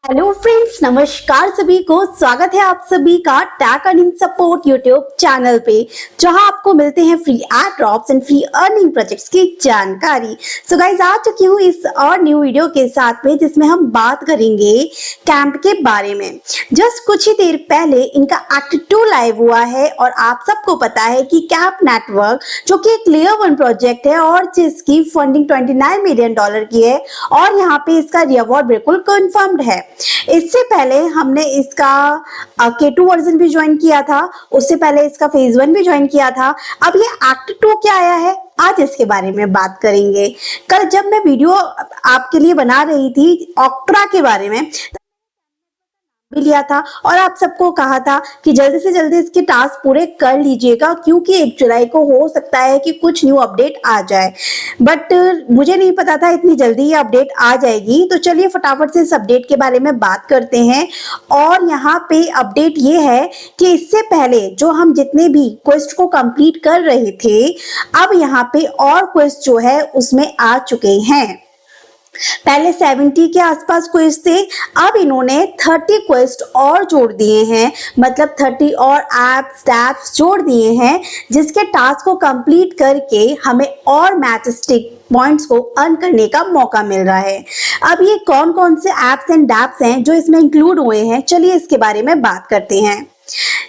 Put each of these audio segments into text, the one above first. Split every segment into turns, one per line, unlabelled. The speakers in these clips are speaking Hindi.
हेलो फ्रेंड्स, नमस्कार सभी को। स्वागत है आप सभी का tag earning support YouTube channel पे, जहां आपको मिलते हैं free add drops and free earning projects की जानकारी। सो गाइस, आ चुकी हूँ इस और न्यू वीडियो के साथ में, जिसमें हम बात करेंगे कैंप के बारे में। जस्ट कुछ ही देर पहले इनका एक्ट 2 लाइव हुआ है और आप सबको पता है कि कैंप नेटवर्क जो कि एक लेयर 1 प्रोजेक्ट है और जिसकी फंडिंग $29 मिलियन की है और यहाँ पे इसका रिवॉर्ड बिल्कुल कंफर्म्ड है। इससे पहले हमने इसका K2 वर्जन भी ज्वाइन किया था, उससे पहले इसका फेज 1 भी ज्वाइन किया था। अब ये एक्ट 2 क्या आया है, आज इसके बारे में बात करेंगे। कल जब मैं वीडियो आपके लिए बना रही थी ऑक्ट्रा के बारे में भी लिया था और आप सबको कहा था कि जल्दी से जल्दी इसके टास्क पूरे कर लीजिएगा, क्योंकि 1 जुलाई को हो सकता है कि कुछ न्यू अपडेट आ जाए। बट मुझे नहीं पता था इतनी जल्दी ये अपडेट आ जाएगी। तो चलिए फटाफट से इस अपडेट के बारे में बात करते हैं। और यहाँ पे अपडेट ये है कि इससे पहले जो हम जितने भी क्वेस्ट को कंप्लीट कर रहे थे, अब यहाँ पे और क्वेस्ट जो है उसमें आ चुके हैं। पहले 70 के आसपास क्वेस्ट थे, अब इन्होंने 30 क्वेस्ट और जोड़ दिए हैं, मतलब 30 और एप्स जोड़ दिए हैं, जिसके टास्क को कंप्लीट करके हमें और मैच स्टिक पॉइंट्स को अर्न करने का मौका मिल रहा है। अब ये कौन कौन से एप्स एंड डैप्स हैं जो इसमें इंक्लूड हुए हैं, चलिए इसके बारे में बात करते हैं।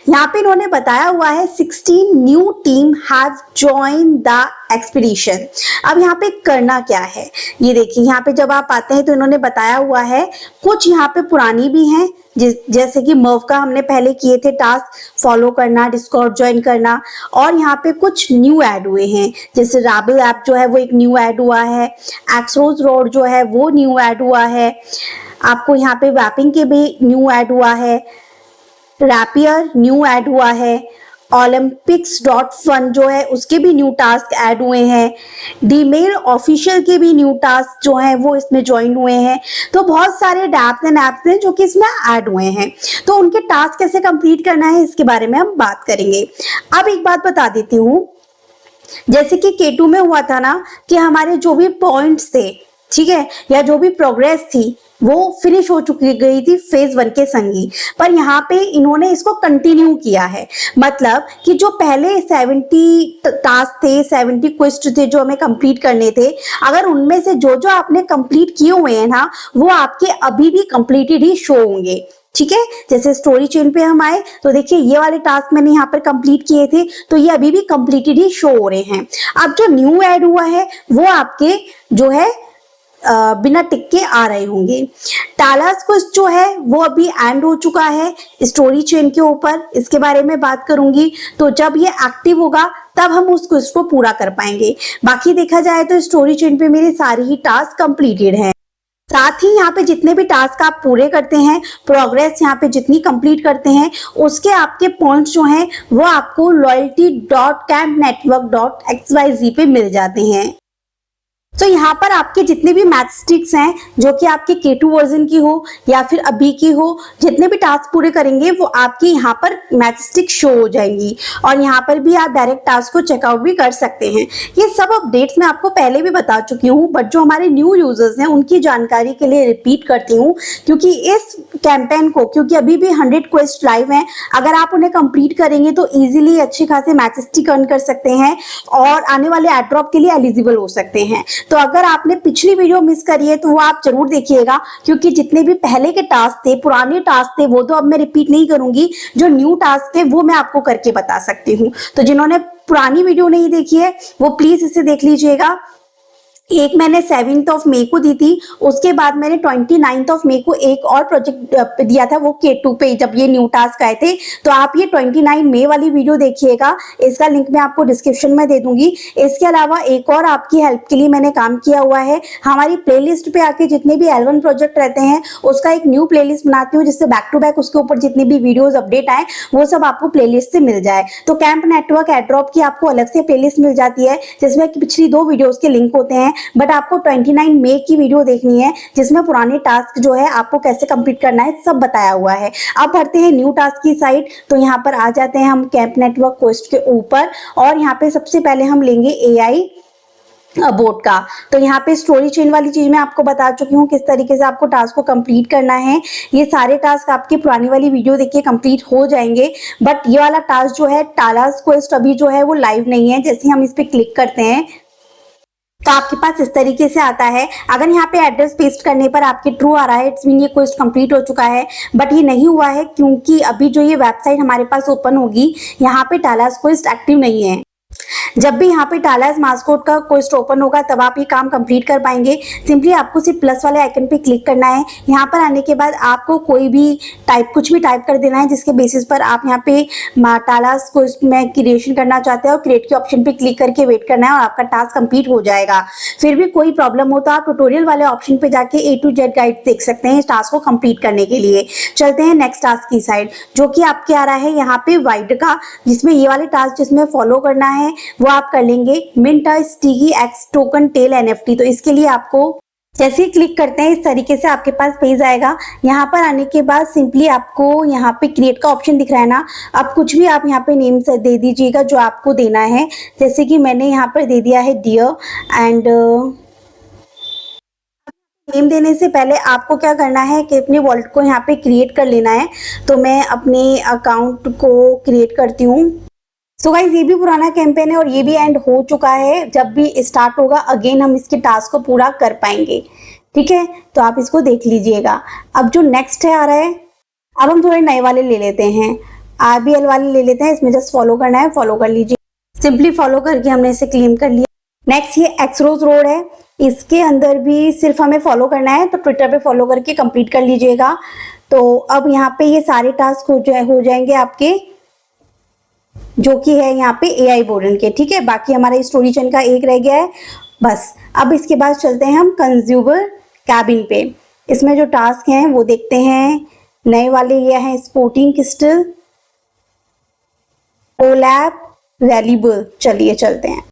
यहाँ पे इन्होंने बताया हुआ है 16 new team have join the expedition. अब यहाँ पे करना क्या है, ये देखिए। यहाँ पे जब आप आते हैं तो इन्होंने बताया हुआ है, कुछ यहाँ पे पुरानी भी हैं, जैसे कि मर्व का हमने पहले किए थे टास्क, फॉलो करना, डिस्कॉर्ड ज्वाइन करना, और यहाँ पे कुछ न्यू ऐड हुए हैं, जैसे राबिल ऐप जो है वो एक न्यू ऐड हुआ है, एक्सरोज रोड जो है वो न्यू ऐड हुआ है, आपको यहाँ पे वैपिंग के भी न्यू ऐड हुआ है, रैपियर न्यू ऐड हुआ है, olympics.fun जो है उसके भी न्यू टास्क ऐड हुए हैं, डीमेल ऑफिशियल के भी न्यू टास्क जो है वो इसमें ज्वाइन हुए हैं। तो बहुत सारे डैप्स एंड एप्स हैं जो कि इसमें ऐड हुए हैं। तो उनके टास्क कैसे कंप्लीट करना है इसके बारे में हम बात करेंगे। अब एक बात बता देती हूँ, जैसे कि K2 में हुआ था ना कि हमारे जो भी पॉइंट्स थे, ठीक है, या जो भी प्रोग्रेस थी वो फिनिश हो चुकी गई थी फेज 1 के संगी, पर यहाँ पे इन्होंने इसको कंटिन्यू किया है। मतलब कि जो पहले 70 टास्क थे, 70 क्वेस्ट थे जो हमें कंप्लीट करने थे, अगर उनमें से जो जो आपने कंप्लीट किए हुए हैं ना, वो आपके अभी भी कंप्लीटेड ही शो होंगे। ठीक है, जैसे स्टोरी चेन पे हम आए तो देखिए ये वाले टास्क मैंने यहाँ पर कंप्लीट किए थे, तो ये अभी भी कंप्लीटेड ही शो हो रहे हैं। अब जो न्यू ऐड हुआ है वो आपके जो है बिना टिक के आ रहे होंगे। टालास क्वेस्ट जो है वो अभी एंड हो चुका है स्टोरी चेन के ऊपर, इसके बारे में बात करूंगी। तो जब ये एक्टिव होगा तब हम उस क्वेस्ट को पूरा कर पाएंगे। बाकी देखा जाए तो स्टोरी चेन पे मेरे सारे ही टास्क कंप्लीटेड हैं। साथ ही यहाँ पे जितने भी टास्क आप पूरे करते हैं, प्रोग्रेस यहाँ पे जितनी कंप्लीट करते हैं, उसके आपके पॉइंट्स जो हैं वो आपको loyalty.campnetwork.xyz पे मिल जाते हैं। तो यहाँ पर आपके जितने भी मैच स्टिक्स हैं, जो कि आपके K2 वर्जन की हो या फिर अभी की हो, जितने भी टास्क पूरे करेंगे वो आपके यहाँ पर मैच स्टिक शो हो जाएंगी और यहाँ पर भी आप डायरेक्ट टास्क को चेकआउट भी कर सकते हैं। ये सब अपडेट्स मैं आपको पहले भी बता चुकी हूँ, बट जो हमारे न्यू यूजर्स हैं उनकी जानकारी के लिए रिपीट करती हूँ, क्योंकि इस कैंपेन को, क्योंकि अभी भी 100 क्वेस्ट लाइव हैं, अगर आप उन्हें कंप्लीट करेंगे तो ईजिली अच्छे खासे मैच स्टिक अर्न कर सकते हैं और आने वाले एड ड्रॉप के लिए एलिजिबल हो सकते हैं। तो अगर आपने पिछली वीडियो मिस करी है तो वो आप जरूर देखिएगा, क्योंकि जितने भी पहले के टास्क थे, पुराने टास्क थे, वो तो अब मैं रिपीट नहीं करूंगी। जो न्यू टास्क थे वो मैं आपको करके बता सकती हूँ। तो जिन्होंने पुरानी वीडियो नहीं देखी है वो प्लीज इसे देख लीजिएगा। एक मैंने 7 मई को दी थी, उसके बाद मैंने 29 मई को एक और प्रोजेक्ट दिया था, वो K2 पे जब ये न्यू टास्क आए थे। तो आप ये 29 मई वाली वीडियो देखिएगा, इसका लिंक मैं आपको डिस्क्रिप्शन में दे दूंगी। इसके अलावा एक और आपकी हेल्प के लिए मैंने काम किया हुआ है, हमारी प्लेलिस्ट पे आके जितने भी L1 प्रोजेक्ट रहते हैं उसका एक न्यू प्लेलिस्ट बनाती हूँ, जिससे बैक टू बैक उसके ऊपर जितने भी वीडियोज अपडेट आए वो सब आपको प्लेलिस्ट से मिल जाए। तो कैंप नेटवर्क एड ड्रॉप की आपको अलग से प्लेलिस्ट मिल जाती है, जिसमें पिछली 2 वीडियोज के लिंक होते हैं, बट आपको 29 मई की वीडियो देखनी है, जिसमें पुराने टास्क जो है आपको कैसे कंप्लीट करना है सब बताया हुआ है। अब बढ़ते हैं न्यू टास्क की साइड। तो यहाँ पर आ जाते हैं हम कैंप नेटवर्क क्वेस्ट के ऊपर, और यहाँ पे सबसे पहले हम लेंगे AI बोर्ड का। तो यहाँ पे स्टोरी चेन वाली चीज मैं आपको बता चुकी हूँ किस तरीके से आपको टास्क को कंप्लीट करना है। ये सारे टास्क आपकी पुरानी वाली वीडियो देखिए कंप्लीट हो जाएंगे, बट ये वाला टास्क जो है टालास क्वेस्ट अभी जो है वो लाइव नहीं है। जैसे हम इस पे क्लिक करते हैं तो आपके पास इस तरीके से आता है। अगर यहाँ पे एड्रेस पेस्ट करने पर आपके ट्रू आ रहा है, इट्स मीन ये क्वेस्ट कंप्लीट हो चुका है, बट ये नहीं हुआ है क्योंकि अभी जो ये वेबसाइट हमारे पास ओपन होगी यहाँ पे टालास क्वेस्ट एक्टिव नहीं है। जब भी यहाँ पे टालास मास्कोट का क्वेस्ट ओपन होगा तब आप ये काम कंप्लीट कर पाएंगे। सिंपली आपको सिर्फ प्लस वाले आइकन पे क्लिक करना है। यहाँ पर आने के बाद आपको कोई भी कुछ भी टाइप कर देना है जिसके बेसिस पर आप यहाँ पे टालास क्वेस्ट में क्रिएशन करना चाहते हैं, और क्रिएट के ऑप्शन पे क्लिक करके वेट करना है और आपका टास्क कंप्लीट हो जाएगा। फिर भी कोई प्रॉब्लम हो तो आप ट्यूटोरियल वाले ऑप्शन पे जाके A to Z गाइड देख सकते हैं इस टास्क को कंप्लीट करने के लिए। चलते हैं नेक्स्ट टास्क की साइड, जो कि आपके आ रहा है यहाँ पे वाइड का, जिसमें ये वाले टास्क जिसमें फॉलो करना है वो आप कर लेंगे। Mint a sticky X token tail NFT। तो इसके लिए आपको जैसे ही क्लिक करते हैं इस तरीके से आपके पास पेज आएगा। यहाँ पर आने के बाद सिंपली आपको यहाँ पे क्रिएट का ऑप्शन दिख रहा है ना, अब कुछ भी आप यहाँ पे नेम से दे दीजिएगा जो आपको देना है। जैसे कि मैंने यहाँ पर दे दिया है डियर, एंड नेम देने से पहले आपको क्या करना है कि अपने वॉलेट को यहाँ पे क्रिएट कर लेना है। तो मैं अपने अकाउंट को क्रिएट करती हूँ। सो गाइज ये भी पुराना कैंपेन है और ये भी एंड हो चुका है। जब भी स्टार्ट होगा अगेन हम इसके टास्क को पूरा कर पाएंगे, ठीक है। तो आप इसको देख लीजिएगा। अब जो नेक्स्ट है आ रहा है, अब हम थोड़े नए वाले ले लेते हैं, RBL वाले ले लेते हैं। इसमें जस्ट फॉलो करना है, फॉलो कर लीजिए। सिंपली फॉलो करके हमने इसे क्लेम कर लिया। नेक्स्ट ये एक्सरोज रोड है, इसके अंदर भी सिर्फ हमें फॉलो करना है, तो ट्विटर पे फॉलो करके कंप्लीट कर लीजिएगा। तो अब यहाँ पे ये सारे टास्क हो जाएंगे आपके, जो कि है यहाँ पे AI बोर्डन के, ठीक है। बाकी हमारा स्टोरी चेन का एक रह गया है बस। अब इसके बाद चलते हैं हम कंज्यूमर कैबिन पे। इसमें जो टास्क हैं वो देखते हैं। नए वाले ये हैं स्पोर्टिंग क्रिस्टल, ओलैप, वैल्यूएबल। चलिए चलते हैं।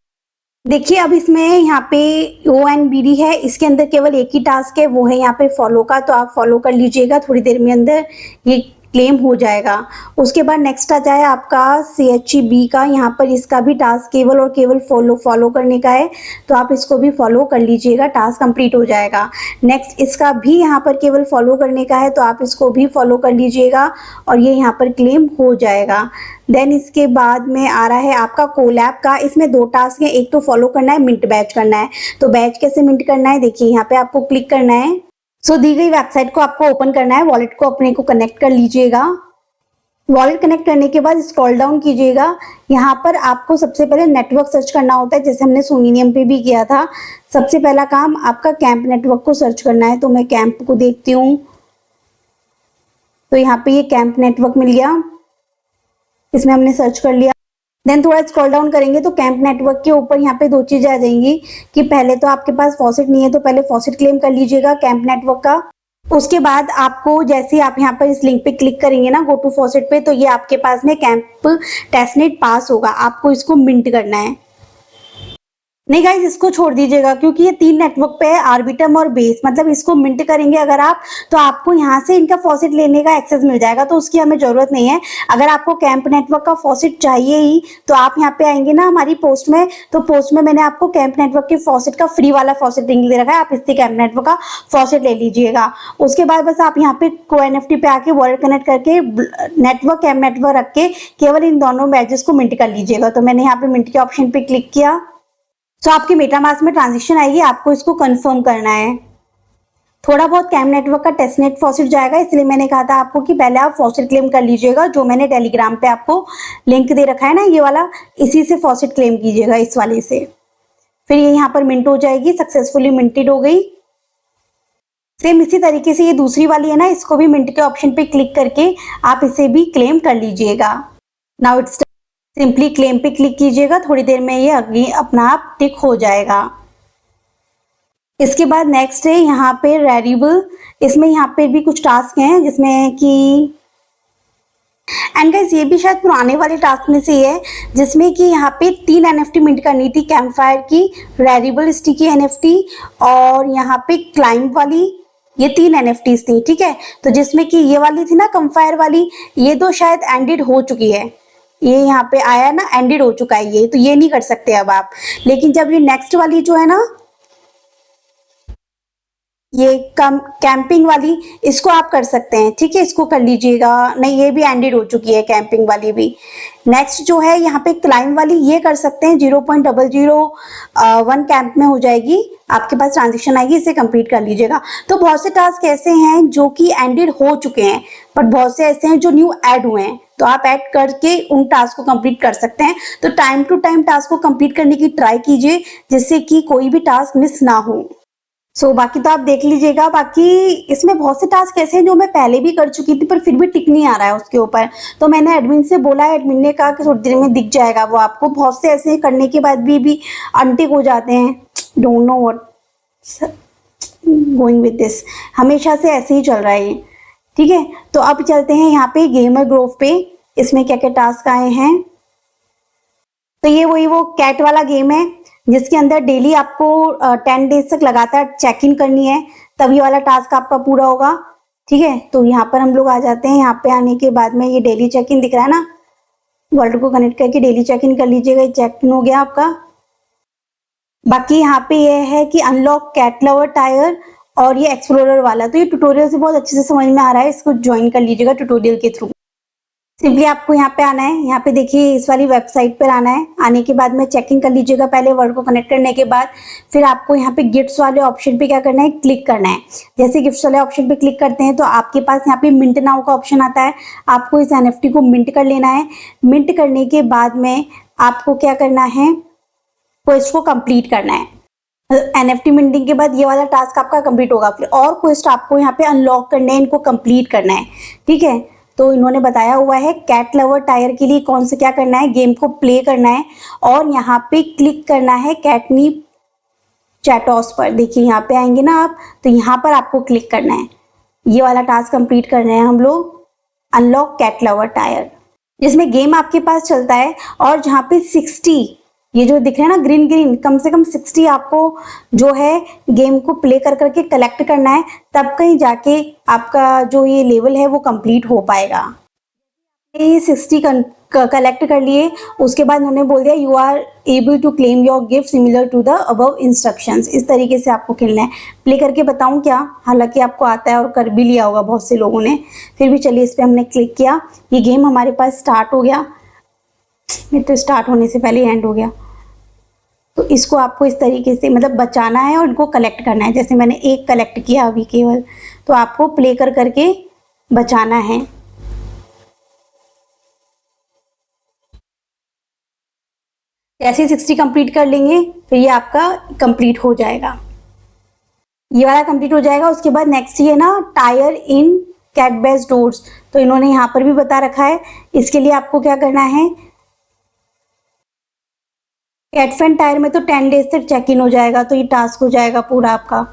देखिए अब इसमें यहाँ पे ONBD है, इसके अंदर केवल एक ही टास्क है, वो है यहाँ पे फॉलो का। तो आप फॉलो कर लीजिएगा, थोड़ी देर में अंदर ये क्लेम हो जाएगा। उसके बाद नेक्स्ट आ जाए आपका CHEB का। यहाँ पर इसका भी टास्क केवल और केवल फॉलो करने का है, तो आप इसको भी फॉलो कर लीजिएगा, टास्क कंप्लीट हो जाएगा। नेक्स्ट इसका भी यहाँ पर केवल फॉलो करने का है, तो आप इसको भी फॉलो कर लीजिएगा और ये यहाँ पर क्लेम हो जाएगा। देन इसके बाद में आ रहा है आपका कोलैब का। इसमें 2 टास्क हैं, एक तो फॉलो करना है, मिंट बैच करना है। तो बैच कैसे मिंट करना है, देखिए यहाँ पे आपको क्लिक करना है। सो दी गई वेबसाइट को आपको ओपन करना है, वॉलेट को अपने को कनेक्ट कर लीजिएगा। वॉलेट कनेक्ट करने के बाद स्क्रॉल डाउन कीजिएगा। यहाँ पर आपको सबसे पहले नेटवर्क सर्च करना होता है, जैसे हमने सोनिनियम पे भी किया था। सबसे पहला काम आपका कैंप नेटवर्क को सर्च करना है, तो मैं कैंप को देखती हूँ। तो यहाँ पे ये कैंप नेटवर्क मिल गया, इसमें हमने सर्च कर लिया। देन थोड़ा स्क्रॉल डाउन करेंगे तो कैंप नेटवर्क के ऊपर यहाँ पे 2 चीजें आ जाएंगी कि पहले तो आपके पास फॉसेट नहीं है, तो पहले फॉसेट क्लेम कर लीजिएगा कैंप नेटवर्क का। उसके बाद आपको जैसे आप यहाँ पर इस लिंक पे क्लिक करेंगे ना, गो टू फॉसेट पे, तो ये आपके पास में कैंप टेस्टनेट पास होगा। आपको इसको मिंट करना है। नहीं गाइज इसको छोड़ दीजिएगा, क्योंकि ये 3 नेटवर्क पे है, आर्बिटम और बेस। मतलब इसको मिंट करेंगे अगर आप, तो आपको यहाँ से इनका फॉसेट लेने का एक्सेस मिल जाएगा, तो उसकी हमें जरूरत नहीं है। अगर आपको कैंप नेटवर्क का फॉसेट चाहिए ही, तो आप यहाँ पे आएंगे ना हमारी पोस्ट में, तो पोस्ट में मैंने आपको कैंप नेटवर्क के फॉसेट का फ्री वाला फॉसेट लिंक दे रखा है, आप इससे कैंप नेटवर्क का फॉसेट ले लीजिएगा। उसके बाद बस आप यहाँ पे NFT पे आके वॉलेट कनेक्ट करके नेटवर्क कैंप नेटवर्क रख के केवल इन दोनों बैचेस को मिंट कर लीजिएगा। तो मैंने यहाँ पे मिंट के ऑप्शन पे क्लिक किया, तो आपके मेटामास्क में ट्रांजेक्शन आएगी, आपको इसको कंफर्म करना है। थोड़ा बहुत कैंप नेटवर्क का टेस्टनेट फॉसेट जाएगा, इसलिए मैंने कहा था आपको कि पहले आप फॉसेट क्लेम कर लीजिएगा। जो मैंने टेलीग्राम पे आपको लिंक दे रखा है ना ये वाला, इसी से फॉसेट क्लेम कीजिएगा, इस वाले से। फिर ये यहाँ पर मिंट हो जाएगी, सक्सेसफुली मिंटेड हो गई। सेम इसी तरीके से ये दूसरी वाली है ना, इसको भी मिंट के ऑप्शन पे क्लिक करके आप इसे भी क्लेम कर लीजिएगा। नाउ इट्स सिंपली क्लेम पे क्लिक कीजिएगा, थोड़ी देर में ये अगली अपना आप टिक हो जाएगा। इसके बाद नेक्स्ट है यहाँ पे रेडिबल। इसमें यहाँ पे भी कुछ टास्क हैं जिसमें कि एंड गाइस ये भी शायद पुराने वाले टास्क में से है, जिसमें कि यहाँ पे 3 NFT मिंट करनी थी, कैंप फायर की, रेडिबल स्टिकी NFT और यहाँ पे क्लाइंब वाली। ये 3 NFTs थी, ठीक है। तो जिसमें कि ये वाली थी ना कैंप फायर वाली, ये तो शायद एंडेड हो चुकी है, ये यहाँ पे आया ना, एंडेड हो चुका है ये, तो ये नहीं कर सकते अब आप। लेकिन जब ये नेक्स्ट वाली जो है ना, ये कैंपिंग वाली, इसको आप कर सकते हैं, ठीक है, इसको कर लीजिएगा। नहीं, ये भी एंडेड हो चुकी है कैंपिंग वाली भी। नेक्स्ट जो है यहाँ पे क्लाइंब वाली, ये कर सकते हैं, 0.001 कैंप में हो जाएगी, आपके पास ट्रांजेक्शन आएगी, इसे कंप्लीट कर लीजिएगा। तो बहुत से टास्क ऐसे हैं जो कि एंडेड हो चुके हैं, बट बहुत से ऐसे हैं जो न्यू ऐड हुए हैं, तो आप ऐड करके उन टास्क को कंप्लीट कर सकते हैं। तो टाइम टू टाइम टास्क को कंप्लीट करने की ट्राई कीजिए, जिससे कि कोई भी टास्क मिस ना हो। बाकी तो आप देख लीजिएगा। बाकी इसमें बहुत से टास्क ऐसे हैं जो मैं पहले भी कर चुकी थी, पर फिर भी टिक नहीं आ रहा है उसके ऊपर। तो मैंने एडमिन से बोला, एडमिन ने कहा कि थोड़ी देर में दिख जाएगा वो आपको। बहुत से ऐसे करने के बाद भी अनटिक हो जाते हैं। Don't know what going with this, हमेशा से ऐसे ही चल रहा है ये, ठीक है। तो अब चलते हैं यहाँ पे गेमर ग्रोव पे, इसमें क्या क्या टास्क आए हैं। तो ये वही वो कैट वाला गेम है, जिसके अंदर डेली आपको 10 डेज तक लगातार चेक इन करनी है, तभी वाला टास्क आपका पूरा होगा, ठीक है। तो यहाँ पर हम लोग आ जाते हैं। यहाँ पे आने के बाद में ये डेली चेक इन दिख रहा है ना, वर्ल्ड को कनेक्ट करके डेली चेक इन कर लीजिएगा, ये चेक इन हो गया आपका। बाकी यहाँ पे ये है कि अनलॉक कैट लवर टायर और ये एक्सप्लोरर वाला, तो ये ट्यूटोरियल से बहुत अच्छे से समझ में आ रहा है, इसको ज्वाइन कर लीजिएगा ट्यूटोरियल के थ्रू। सिंपली आपको यहाँ पे आना है, यहाँ पे देखिए इस वाली वेबसाइट पर आना है। आने के बाद में चेकिंग कर लीजिएगा पहले वर्ड को कनेक्ट करने के बाद। फिर आपको यहाँ पे गिफ्ट्स वाले ऑप्शन पे क्या करना है, क्लिक करना है। जैसे गिफ्ट्स वाले ऑप्शन पे क्लिक करते हैं तो आपके पास यहाँ पे मिंट नाउ का ऑप्शन आता है। आपको इस NFT को मिंट कर लेना है। मिंट करने के बाद में आपको क्या करना है, क्वेस्ट को कंप्लीट करना है। NFT मिंटिंग के बाद ये वाला टास्क आपका कंप्लीट होगा। फिर और क्वेस्ट आपको यहाँ पे अनलॉक करने हैं, इनको कंप्लीट करना है, ठीक है। तो इन्होंने बताया हुआ है कैट लवर टायर के लिए कौन से क्या करना है, गेम को प्ले करना है और यहाँ पे क्लिक करना है कैटनीप चैटोस पर। देखिए यहाँ पे आएंगे ना आप, तो यहाँ पर आपको क्लिक करना है, ये वाला टास्क कंप्लीट करना है हम लोग, अनलॉक कैट लवर टायर, जिसमें गेम आपके पास चलता है। और जहाँ पे 60 ये जो दिख रहा है ना ग्रीन ग्रीन, कम से कम 60 आपको जो है गेम को प्ले कर करके कलेक्ट करना है, तब कहीं जाके आपका जो ये लेवल है वो कंप्लीट हो पाएगा। ये 60 कलेक्ट कर लिए, उसके बाद उन्होंने बोल दिया you are able to claim your gift similar to the above instructions. इस तरीके से आपको खेलना है। प्ले करके बताऊं क्या, हालांकि आपको आता है और कर भी लिया होगा बहुत से लोगों ने, फिर भी चलिए इस पर हमने क्लिक किया। ये गेम हमारे पास स्टार्ट हो गया, ये तो स्टार्ट होने से पहले एंड हो गया। तो इसको आपको इस तरीके से मतलब बचाना है और इनको कलेक्ट करना है। जैसे मैंने एक कलेक्ट किया अभी केवल, तो आपको प्ले कर करके बचाना है। जैसे 60 कंप्लीट कर लेंगे फिर ये आपका कंप्लीट हो जाएगा, ये वाला कंप्लीट हो जाएगा। उसके बाद नेक्स्ट ये ना टायर इन कैट बेस डोर्स, तो इन्होंने यहाँ पर भी बता रखा है। इसके लिए आपको क्या करना है, कैटफेन टायर में तो 10 डेज तक चेक इन हो जाएगा, तो ये टास्क हो जाएगा पूरा आपका।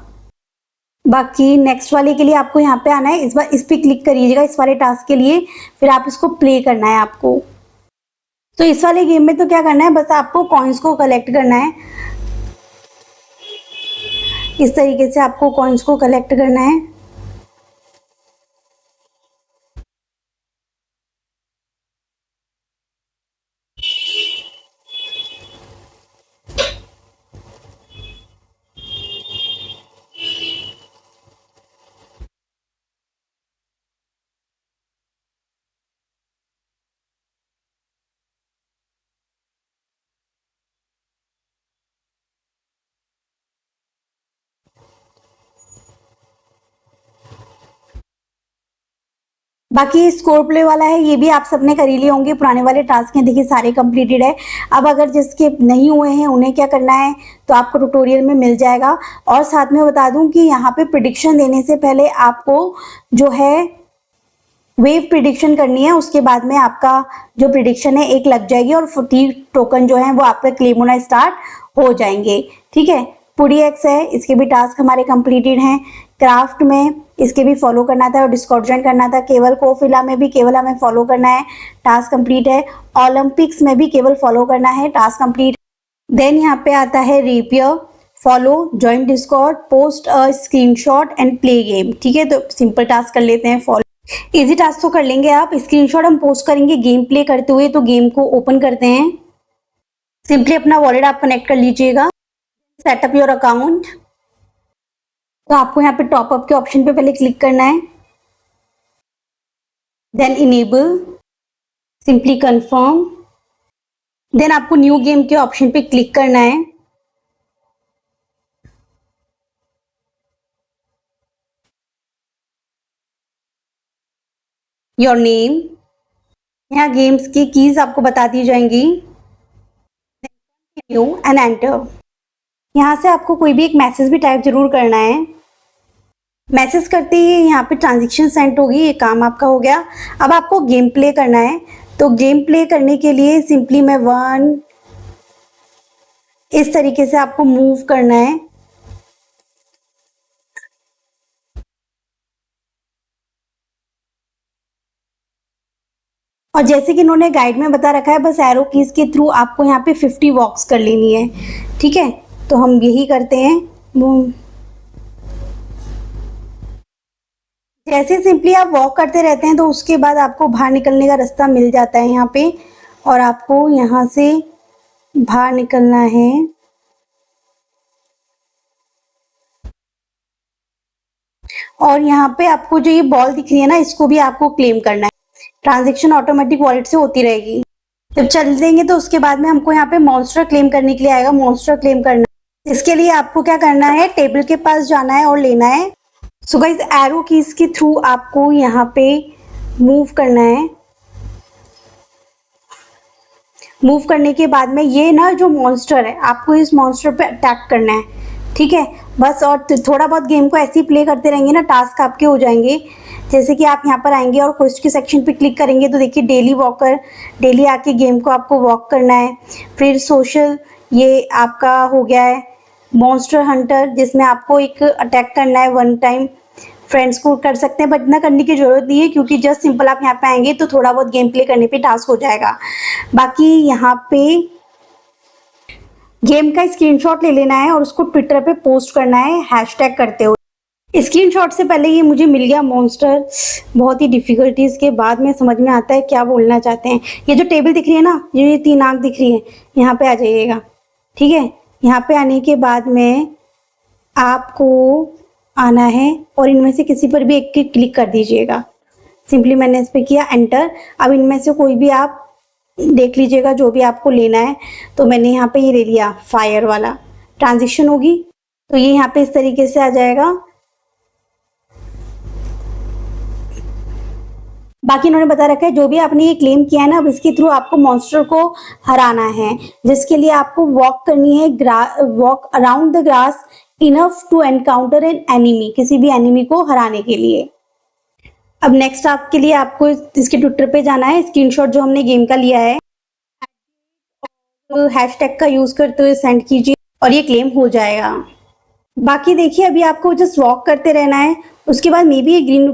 बाकी नेक्स्ट वाले के लिए आपको यहाँ पे आना है, इस बार इस पे क्लिक करिएगा इस वाले टास्क के लिए, फिर आप इसको प्ले करना है आपको। तो इस वाले गेम में तो क्या करना है, बस आपको कॉइन्स को कलेक्ट करना है, इस तरीके से आपको कॉइन्स को कलेक्ट करना है। बाकी स्कोर प्ले वाला है, ये भी आप सबने कर ही लिए होंगे। पुराने वाले टास्क हैं देखिए सारे कंप्लीटेड है। अब अगर जिसके नहीं हुए हैं उन्हें क्या करना है, तो आपको ट्यूटोरियल में मिल जाएगा। और साथ में बता दूं कि यहाँ पे प्रिडिक्शन देने से पहले आपको जो है वेव प्रिडिक्शन करनी है, उसके बाद में आपका जो प्रिडिक्शन है एक लग जाएगी और 40 टोकन जो है वो आपका क्लेम होना स्टार्ट हो जाएंगे, ठीक है। पुडी एक्स है, इसके भी टास्क हमारे कंप्लीटेड हैं। क्राफ्ट में इसके भी फॉलो करना था और डिस्कॉर्ड ज्वाइन करना था। केवल कोफिला में भी केवल हमें फॉलो करना है, टास्क कंप्लीट है। ओलंपिक्स में भी केवल फॉलो करना है, टास्क कंप्लीट। देन यहाँ पे आता है rapier, follow, join Discord, post a screenshot and play game, ठीक है। तो सिंपल टास्क कर लेते हैं फॉलो। इजी टास्क तो कर लेंगे आप। स्क्रीनशॉट हम पोस्ट करेंगे गेम प्ले करते हुए, तो गेम को ओपन करते हैं। सिंपली अपना वॉलेट आप कनेक्ट कर लीजिएगा। सेटअप योर अकाउंट, तो आपको यहाँ पे टॉपअप के ऑप्शन पे पहले क्लिक करना है, then enable, simply confirm, then आपको न्यू गेम के ऑप्शन पे क्लिक करना है। योर नेम, यहाँ गेम्स की कीज आपको बता दी जाएंगी। New and enter. यहाँ से आपको कोई भी एक मैसेज भी टाइप जरूर करना है। मैसेज करते ही यहाँ पे ट्रांजैक्शन सेंड होगी, ये काम आपका हो गया। अब आपको गेम प्ले करना है, तो गेम प्ले करने के लिए सिंपली मैं 1 इस तरीके से आपको मूव करना है। और जैसे कि इन्होंने गाइड में बता रखा है, बस एरो कीज के थ्रू आपको यहाँ पे 50 वॉक्स कर लेनी है। ठीक है, तो हम यही करते हैं। जैसे सिंपली आप वॉक करते रहते हैं तो उसके बाद आपको बाहर निकलने का रास्ता मिल जाता है यहाँ पे, और आपको यहाँ से बाहर निकलना है। और यहाँ पे आपको जो ये बॉल दिख रही है ना, इसको भी आपको क्लेम करना है। ट्रांजैक्शन ऑटोमेटिक वॉलेट से होती रहेगी। जब चल देंगे तो उसके बाद में हमको यहाँ पे मॉन्स्टर क्लेम करने के लिए आएगा। मॉन्स्टर क्लेम करना, इसके लिए आपको क्या करना है, टेबल के पास जाना है और लेना है। सो गाइस, एरो कीज के थ्रू आपको यहाँ पे मूव करना है। मूव करने के बाद में ये ना जो मॉन्स्टर है, आपको इस मॉन्स्टर पे अटैक करना है। ठीक है, बस। और थोड़ा बहुत गेम को ऐसे ही प्ले करते रहेंगे ना, टास्क आपके हो जाएंगे। जैसे कि आप यहाँ पर आएंगे और क्वेस्ट के सेक्शन पे क्लिक करेंगे तो देखिए डेली वॉकर, डेली आके गेम को आपको वॉक करना है। फिर सोशल, ये आपका हो गया है। मॉन्स्टर हंटर, जिसमें आपको एक अटैक करना है 1 टाइम। फ्रेंड्स को कर सकते हैं, बट इतना करने की जरूरत नहीं है, क्योंकि जस्ट सिंपल आप यहाँ पे आएंगे तो थोड़ा बहुत गेम प्ले करने पे टास्क हो जाएगा। बाकी यहाँ पे गेम का स्क्रीनशॉट ले लेना है और उसको ट्विटर पे पोस्ट करना है हैशटैग करते हुए। स्क्रीनशॉट से पहले ये मुझे मिल गया मॉन्स्टर। बहुत ही डिफिकल्टीज के बाद में समझ में आता है क्या बोलना चाहते हैं। ये जो टेबल दिख रही है ना, ये 3 आंख दिख रही है, यहाँ पे आ जाइएगा। ठीक है, यहाँ पे आने के बाद में आपको आना है और इनमें से किसी पर भी एक क्लिक कर दीजिएगा। सिंपली मैंने इस पर किया, एंटर। अब इनमें से कोई भी आप देख लीजिएगा जो भी आपको लेना है। तो मैंने यहाँ पे ये ले लिया, फायर वाला। ट्रांजिशन होगी तो ये यहाँ पे इस तरीके से आ जाएगा। बाकी इन्होंने बता रखा है जो भी आपने ये क्लेम किया है ना, अब इसके थ्रू आपको मॉन्स्टर को हराना है, जिसके लिए आपको वॉक करनी है, walk around the grass enough to encounter an enemy, किसी भी एनिमी को हराने के लिए। अब नेक्स्ट आपके लिए आपको इसके ट्विटर पे जाना है। स्क्रीनशॉट जो हमने गेम का लिया है, तो हैशटैग का यूज करते हुए सेंड कीजिए और ये क्लेम हो जाएगा। बाकी देखिए, अभी आपको जस्ट वॉक करते रहना है। उसके बाद मे बी ग्रीन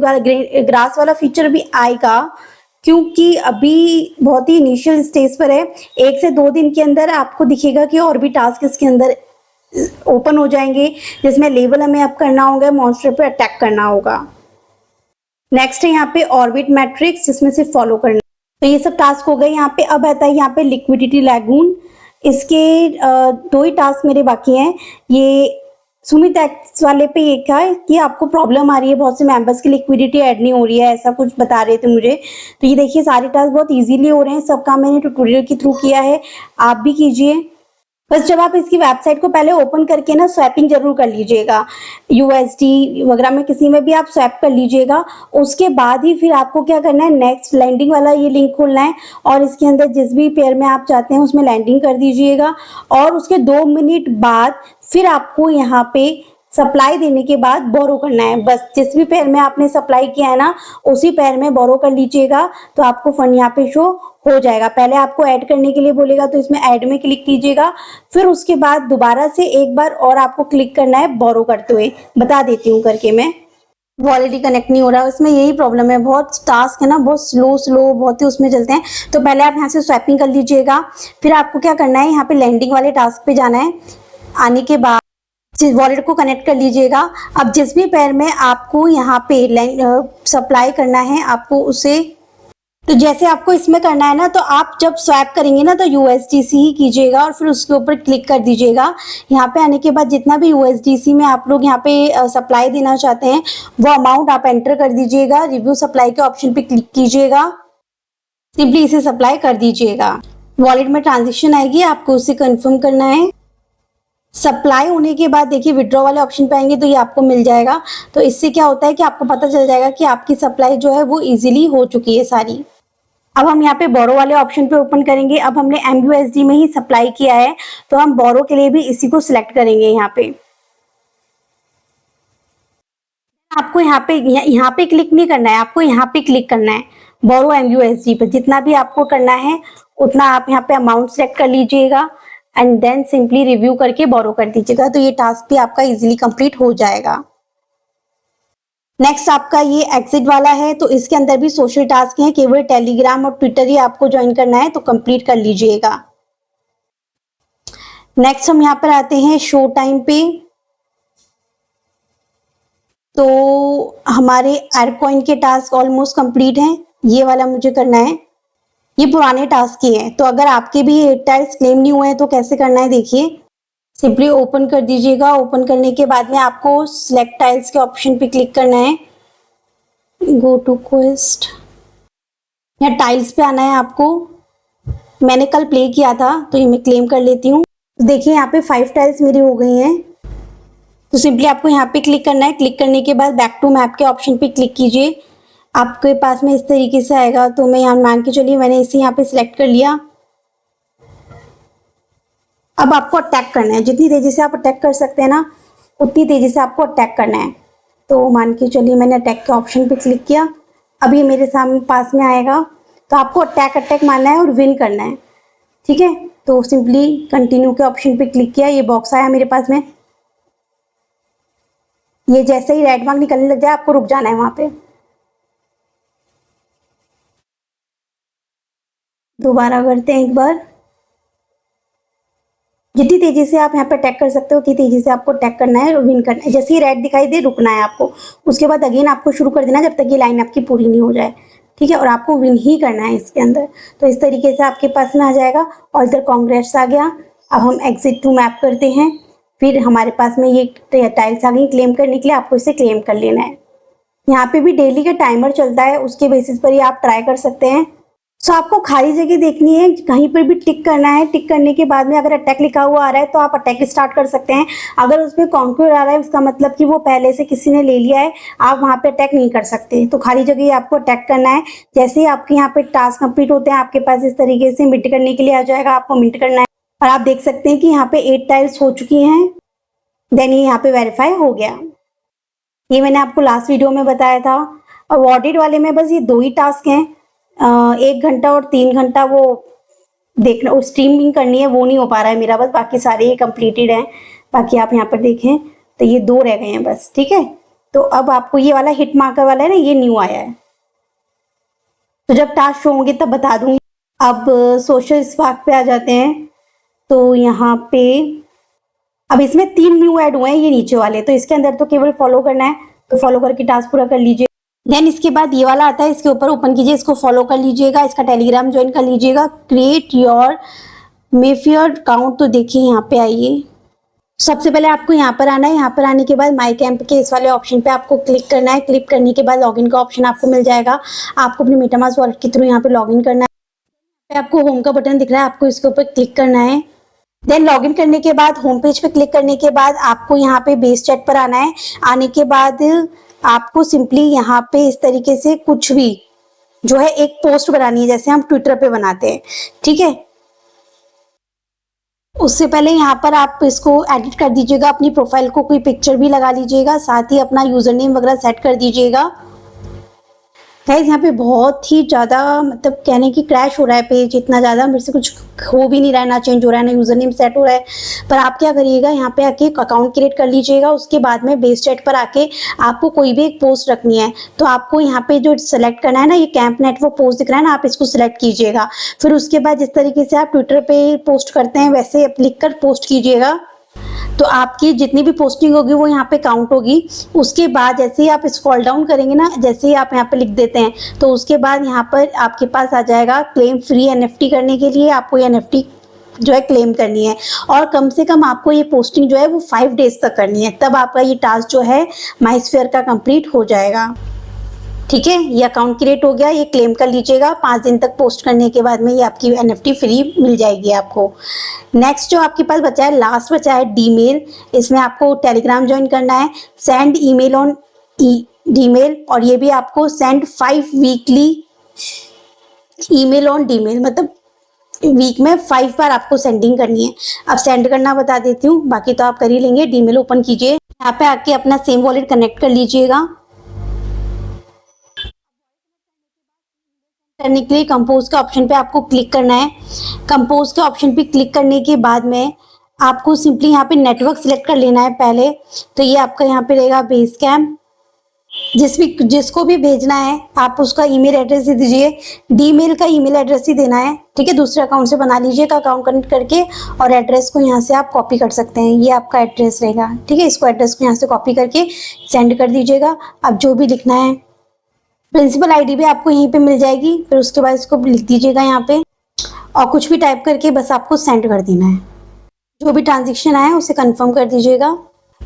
ग्रास वाला फीचर भी आएगा, क्योंकि अभी बहुत ही इनिशियल स्टेज पर है। 1 से 2 दिन के अंदर आपको दिखेगा कि और भी टास्क इसके अंदर ओपन हो जाएंगे, जिसमें लेवल हमें अप करना होगा, मॉन्स्टर पे अटैक करना होगा। नेक्स्ट है यहाँ पे ऑर्बिट मैट्रिक्स, जिसमें से फॉलो करना। तो ये सब टास्क हो गए यहाँ पे। अब आता है यहाँ पे लिक्विडिटी लैगून। इसके 2 ही टास्क मेरे बाकी हैं। ये सुमित एक्स वाले पे ये क्या है कि आपको प्रॉब्लम आ रही है, बहुत से मेंबर्स की लिक्विडिटी ऐड नहीं हो रही है, ऐसा कुछ बता रहे थे मुझे। तो ये देखिए, सारे टास्क बहुत इजीली हो रहे हैं। सब काम मैंने ट्यूटोरियल के थ्रू किया है, आप भी कीजिए। बस जब आप इसकी वेबसाइट को पहले ओपन करके ना स्वैपिंग जरूर कर लीजिएगा, USD वगैरह में किसी में भी आप स्वैप कर लीजिएगा। उसके बाद ही फिर आपको क्या करना है, नेक्स्ट लैंडिंग वाला ये लिंक खोलना है और इसके अंदर जिस भी पेयर में आप चाहते हैं उसमें लैंडिंग कर दीजिएगा। और उसके 2 मिनट बाद फिर आपको यहाँ पे सप्लाई देने के बाद बोरो करना है। बस जिस भी पेयर में आपने सप्लाई किया है ना, उसी पेयर में बोरो कर लीजिएगा, तो आपको फंड यहाँ पे शो हो जाएगा। पहले आपको ऐड करने के लिए बोलेगा, तो इसमें ऐड में क्लिक कीजिएगा। फिर उसके बाद दोबारा से एक बार और आपको क्लिक करना है बोरो करते हुए। बता देती हूँ करके मैं। वॉलेट ही कनेक्ट नहीं हो रहा, इसमें यही प्रॉब्लम है। बहुत टास्क है ना, बहुत स्लो बहुत ही उसमें चलते हैं। तो पहले आप यहाँ से स्वैपिंग कर लीजिएगा। फिर आपको क्या करना है, यहाँ पे लैंडिंग वाले टास्क पे जाना है। आने के बाद वॉलेट को कनेक्ट कर लीजिएगा। अब जिस भी पेयर में आपको यहाँ पे सप्लाई करना है आपको उसे, तो जैसे आपको इसमें करना है ना, तो आप जब स्वैप करेंगे ना तो USDC ही कीजिएगा और फिर उसके ऊपर क्लिक कर दीजिएगा। यहाँ पे आने के बाद जितना भी USDC में आप लोग यहाँ पे सप्लाई देना चाहते हैं वो अमाउंट आप एंटर कर दीजिएगा। रिव्यू सप्लाई के ऑप्शन पे क्लिक कीजिएगा, सिंपली इसे सप्लाई कर दीजिएगा। वॉलेट में ट्रांजेक्शन आएगी, आपको उसे कंफर्म करना है। सप्लाई होने के बाद देखिए विड्रॉ वाले ऑप्शन पे आएंगे तो ये आपको मिल जाएगा। तो इससे क्या होता है कि आपको पता चल जाएगा कि आपकी सप्लाई जो है वो इजीली हो चुकी है सारी। अब हम यहाँ पे बोरो वाले ऑप्शन पे ओपन करेंगे। अब हमने MUSD में ही सप्लाई किया है तो हम बोरो के लिए भी इसी को सिलेक्ट करेंगे। यहाँ पे आपको यहाँ पे क्लिक नहीं करना है, आपको यहाँ पे क्लिक करना है बोरो MUSD पे। जितना भी आपको करना है उतना आप यहाँ पे अमाउंट सेलेक्ट कर लीजिएगा एंड देन सिंपली रिव्यू करके बोरो कर दीजिएगा। तो ये टास्क भी आपका इजीली कंप्लीट हो जाएगा। नेक्स्ट आपका ये एग्जिट वाला है, तो इसके अंदर भी सोशल टास्क हैं, केवल टेलीग्राम और ट्विटर ही आपको ज्वाइन करना है, तो कंप्लीट कर लीजिएगा। नेक्स्ट हम यहाँ पर आते हैं शो टाइम पे। तो हमारे एयरकॉइन के टास्क ऑलमोस्ट कंप्लीट हैं। ये वाला मुझे करना है, ये पुराने टास्क ही है। तो अगर आपके भी 8 टाइल्स क्लेम नहीं हुए हैं तो कैसे करना है देखिए, सिंपली ओपन कर दीजिएगा। ओपन करने के बाद में आपको सिलेक्ट टाइल्स के ऑप्शन पे क्लिक करना है, गो टू क्वेस्ट, यहाँ टाइल्स पे आना है आपको। मैंने कल प्ले किया था तो ये मैं क्लेम कर लेती हूँ। देखिए यहाँ पे 5 टाइल्स मेरी हो गई हैं। तो सिंपली आपको यहाँ पे क्लिक करना है। क्लिक करने के बाद बैक टू मैप के ऑप्शन पे क्लिक कीजिए। आपके पास में इस तरीके से आएगा। तो मैं यहाँ मान के चलिए मैंने इसे यहाँ पे सिलेक्ट कर लिया। अब आपको अटैक करना है, जितनी तेजी से आप अटैक कर सकते हैं ना उतनी तेजी से आपको अटैक करना है। तो मान के चलिए मैंने अटैक के ऑप्शन पे क्लिक किया। अब ये मेरे सामने पास में आएगा। तो आपको अटैक मारना है और विन करना है, ठीक है। तो सिंपली कंटिन्यू के ऑप्शन पे क्लिक किया, ये बॉक्स आया मेरे पास में। ये जैसे ही रेड मार्क निकलने लग जाए आपको रुक जाना है वहां पे। दोबारा करते हैं एक बार। जितनी तेजी से आप यहाँ पे अटैक कर सकते हो उतनी तेजी से आपको अटैक करना है और विन करना है। जैसे ही रेड दिखाई दे रुकना है आपको, उसके बाद अगेन आपको शुरू कर देना है जब तक ये लाइन आपकी पूरी नहीं हो जाए, ठीक है। और आपको विन ही करना है इसके अंदर। तो इस तरीके से आपके पास में आ जाएगा। और इधर कांग्रेट्स आ गया। अब हम एग्जिट टू मैप करते हैं। फिर हमारे पास में ये टाइल्स आ गई क्लेम करने के लिए, आपको इसे क्लेम कर लेना है। यहाँ पे भी डेली का टाइमर चलता है, उसके बेसिस पर ही आप ट्राई कर सकते हैं। सो आपको खाली जगह देखनी है, कहीं पर भी टिक करना है। टिक करने के बाद में अगर अटैक लिखा हुआ आ रहा है तो आप अटैक स्टार्ट कर सकते हैं। अगर उसमें कॉन्क्यूर आ रहा है उसका मतलब कि वो पहले से किसी ने ले लिया है, आप वहाँ पे अटैक नहीं कर सकते। तो खाली जगह ही आपको अटैक करना है। जैसे ही आपके यहाँ पे टास्क कंप्लीट होते हैं आपके पास इस तरीके से मिंट करने के लिए आ जाएगा, आपको मिंट करना है। और आप देख सकते हैं कि यहाँ पे 8 टाइल्स हो चुकी हैं। देन ये यहाँ पे वेरीफाई हो गया। ये मैंने आपको लास्ट वीडियो में बताया था। अवॉर्डेड वाले में बस ये 2 ही टास्क हैं, 1 घंटा और 3 घंटा वो देखना स्ट्रीमिंग करनी है, वो नहीं हो पा रहा है मेरा बस। बाकी सारे ये कंप्लीटेड हैं। बाकी आप यहाँ पर देखें तो ये 2 रह गए हैं बस, ठीक है। तो अब आपको ये वाला हिट मार्कर वाला है ना, ये न्यू आया है। तो जब टास्क शो होंगे तब बता दूंगी। अब सोशल स्पार्क पे आ जाते हैं। तो यहाँ पे अब इसमें 3 न्यू ऐड हुए हैं ये नीचे वाले। तो इसके अंदर तो केवल फॉलो करना है, तो फॉलो करके टास्क पूरा कर लीजिए। देन इसके बाद ये वाला आता है, इसके ऊपर ओपन कीजिए, इसको फॉलो कर लीजिएगा, इसका टेलीग्राम ज्वाइन कर लीजिएगा। Create your Mefier account. तो देखिए यहाँ पे आइए, सबसे पहले आपको यहाँ पर आना है। यहाँ पर आने के बाद माई कैंप के इस वाले ऑप्शन पे आपको क्लिक करना है। क्लिक करने के बाद लॉगिन का ऑप्शन आपको मिल जाएगा। आपको अपने मेटामास्क वॉलेट के थ्रू यहाँ पे लॉगिन करना है। आपको होम का बटन दिख रहा है, आपको इसके ऊपर क्लिक करना है। देन लॉगिन करने के बाद होम पेज पे क्लिक करने के बाद आपको यहाँ पे बेस चैट पर आना है। आने के बाद आपको सिंपली यहाँ पे इस तरीके से कुछ भी जो है एक पोस्ट बनानी है, जैसे हम ट्विटर पे बनाते हैं, ठीक है। उससे पहले यहाँ पर आप इसको एडिट कर दीजिएगा, अपनी प्रोफाइल को कोई पिक्चर भी लगा लीजिएगा, साथ ही अपना यूजर नेम वगैरह सेट कर दीजिएगा। गाइस यहाँ पे बहुत ही ज़्यादा मतलब कहने की क्रैश हो रहा है पेज, इतना ज़्यादा मेरे से कुछ हो भी नहीं रहा है, ना चेंज हो रहा है ना यूज़र नेम सेट हो रहा है। पर आप क्या करिएगा, यहाँ पे आके एक अकाउंट क्रिएट कर लीजिएगा। उसके बाद में बेस चैट पर आके आपको कोई भी एक पोस्ट रखनी है। तो आपको यहाँ पे जो सिलेक्ट करना है ना, ये कैंप नेट वो पोस्ट दिख रहा है ना, आप इसको सिलेक्ट कीजिएगा। फिर उसके बाद जिस तरीके से आप ट्विटर पर पोस्ट करते हैं वैसे लिख कर पोस्ट कीजिएगा। तो आपकी जितनी भी पोस्टिंग होगी वो यहाँ पे काउंट होगी। उसके बाद जैसे ही आप स्क्रॉल डाउन करेंगे ना, जैसे ही आप यहाँ पे लिख देते हैं तो उसके बाद यहाँ पर आपके पास आ जाएगा क्लेम फ्री NFT करने के लिए आपको ये NFT जो है क्लेम करनी है, और कम से कम आपको ये पोस्टिंग जो है वो 5 डेज तक करनी है, तब आपका ये टास्क जो है माइस्फेयर का कंप्लीट हो जाएगा। ठीक है, ये अकाउंट क्रिएट हो गया, ये क्लेम कर लीजिएगा। 5 दिन तक पोस्ट करने के बाद में ये आपकी NFT फ्री मिल जाएगी आपको। नेक्स्ट जो आपके पास बचा है, लास्ट बचा है डीमेल। इसमें आपको टेलीग्राम ज्वाइन करना है, सेंड ईमेल ऑन डीमेल, और ये भी आपको सेंड 5 वीकली ईमेल ऑन डीमेल, मतलब वीक में 5 बार आपको सेंडिंग करनी है। अब सेंड करना बता देती हूँ, बाकी तो आप कर ही लेंगे। डीमेल ओपन कीजिए, यहाँ पे आके अपना सेम वॉलेट कनेक्ट कर लीजिएगा। करने के लिए कंपोज के ऑप्शन पे आपको क्लिक करना है। कंपोज के ऑप्शन पे क्लिक करने के बाद में आपको सिंपली यहाँ पे नेटवर्क सिलेक्ट कर लेना है पहले। तो ये आपका यहाँ पे रहेगा बेसकैम्प। जिसको भी भेजना है आप उसका ईमेल एड्रेस दे दीजिए। डीमेल का ईमेल एड्रेस ही देना है, ठीक है। दूसरे अकाउंट से बना लीजिएगा अकाउंट कनेक्ट करके, और एड्रेस को यहाँ से आप कॉपी कर सकते हैं। ये आपका एड्रेस रहेगा, ठीक है। इसको एड्रेस को यहाँ से कॉपी करके सेंड कर दीजिएगा। अब जो भी लिखना है, प्रिंसिपल आईडी भी आपको यहीं पे मिल जाएगी। फिर उसके बाद इसको लिख दीजिएगा यहाँ पे, और कुछ भी टाइप करके बस आपको सेंड कर देना है। जो भी ट्रांजेक्शन आया उसे कंफर्म कर दीजिएगा।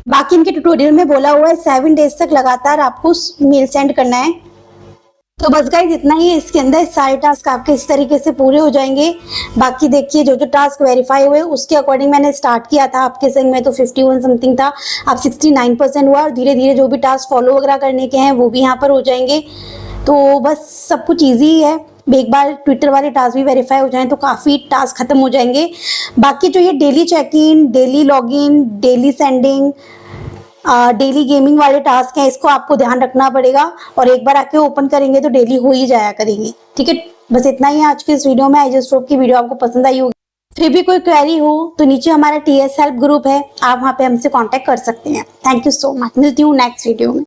बाकी इनके ट्यूटोरियल में बोला हुआ है 7 डेज तक लगातार आपको मेल सेंड करना है। तो बस गाइस इतना ही है, इसके अंदर सारे टास्क आपके इस तरीके से पूरे हो जाएंगे। बाकी देखिए जो जो टास्क वेरीफाई हुए उसके अकॉर्डिंग मैंने स्टार्ट किया था। आपके संग में तो 51 समथिंग था, अब 69% हुआ, और धीरे धीरे जो भी टास्क फॉलो वगैरह करने के हैं वो भी यहाँ पर हो जाएंगे। तो बस सब कुछ ईजी ही है। एक बार ट्विटर वाले टास्क भी वेरीफाई हो जाएं तो काफ़ी टास्क खत्म हो जाएंगे। बाकी जो ये daily check in, daily login, daily sending, daily gaming वाले टास्क हैं, इसको आपको ध्यान रखना पड़ेगा, और एक बार आके ओपन करेंगे तो डेली हो ही जाया करेंगे, ठीक है। बस इतना ही है आज के इस वीडियो में। आई होप की वीडियो आपको पसंद आई होगी। फिर भी कोई क्वेरी हो तो नीचे हमारा TS हेल्प ग्रुप है, आप वहाँ पे हमसे कांटेक्ट कर सकते हैं। थैंक यू सो मच, मिलती हूँ नेक्स्ट वीडियो में।